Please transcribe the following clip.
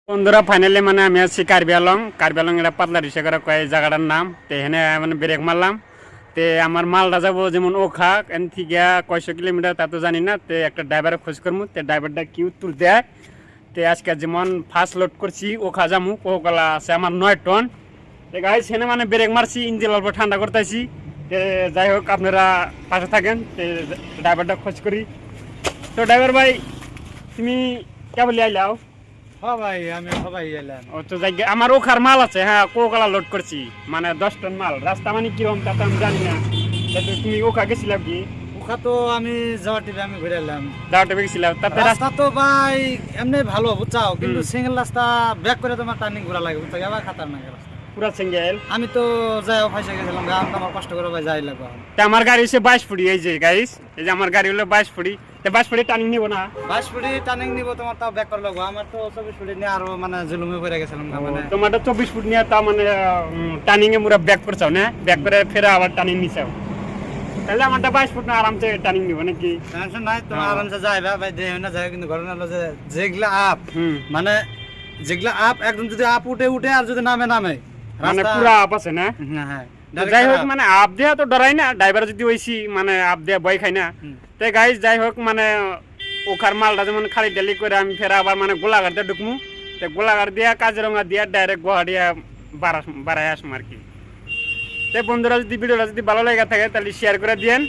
বন্ধুরা ফাইনালি মানে আমি আছি কার্বি আলং এটা পাতলা রিক্সা করে কয় জায়গাটার নাম তো এখানে মানে ব্রেক মারলাম তে আমার মালটা যাবো যেমন ওখা এন থেকে কয়শো কিলোমিটার তা তো জানি না তে একটা ড্রাইভারে খোঁজ করবো তে ড্রাইভারটা কি উত্তর দেয় তে আজকে যেমন ফার্স্ট লোড করছি ওখা যামু কোকলা আছে আমার 9 টন তে গাড়ি সেনে মানে ব্রেক মারছি ইঞ্জিন অল্প ঠান্ডা করতেছি তে যাই হোক আপনারা পাশে থাকেন তে ড্রাইভারটা খোঁজ করি তো ড্রাইভার ভাই তুমি কেবল আইলাও হ্যাঁ ভাই আমি সবাই এলাম। ও তো যাই আমার ওখার মাল আছে হ্যাঁ কোকালা লোড করছি মানে 10 টন মাল রাস্তা মানে কিরকম তা তো আমি জানি না তা তো তুমি ওখা গেছিলাম কি ওখা তো আমি যাওয়ার টিপে আমি ঘুরে এলাম। দাওয়াটা গেছিলাম তাতে রাস্তা তো ভাই এমনি ভালো বুঝছাও, কিন্তু সিঙ্গেল রাস্তা ব্যাক করে তোমার টার্নিং ঘোরা লাগে বুঝছো, আবার খাতারনাক রাস্তা পুরা সিঙ্গেল আমি তো যাই ফাইসে গেছিলাম, গান আমার কষ্ট করে ভাই যাই লাগবে। তা আমার গাড়ি হচ্ছে 22 ফুটি এই যে গাইস এই যে আমার গাড়ি হলো 22 ফুটি তে 22 ফুটি টার্নিং নিব না 22 ফুটি টার্নিং নিব তোমার, তাও ব্যাক করে লাগবে। আমার তো 24 ফুটি নিয়ে আরো মানে জুলুমে পড়ে গেছিলাম মানে। তোমারটা 24 ফুট নিয়ে তা মানে টার্নিং এ পুরো ব্যাক করছাও না ব্যাক করে ফেরা আবার টার্নিং নিছাও, তাহলে আমারটা 22 ফুট না আরামসে টার্নিং নিব নাকি টেনশন নাই, তোমার আরামসে যাইবা ভাই দেহ না যায়। কিন্তু ঘটনা হলো যে যেগুলা আপ মানে যেগুলা আপ একদম যদি আপ উঠে উঠে আর যদি নামে নামে মানে পুরা আপ আছে না। হ্যাঁ যাই হোক মানে আপ দেয়া তো ডরাই না, ড্রাইভার যদি হইছি মানে আপ দেয়া ভয় খাই না। তো গাইস যাই হোক মানে ওখার মালটা যেমন খালি ডেলি করে আমি ফেরা আবার মানে গোলাঘাট দিয়ে ঢুকমু, তো গোলাঘাট দিয়া কাজিরঙা দিয়া ডাইরেক্ট গুয়াহাটিয়া বাড়াই আসবো আর কি। তো বন্ধুরা যদি ভিডিওটা যদি ভালো লেগে থাকে তাহলে শেয়ার করে দিয়েন।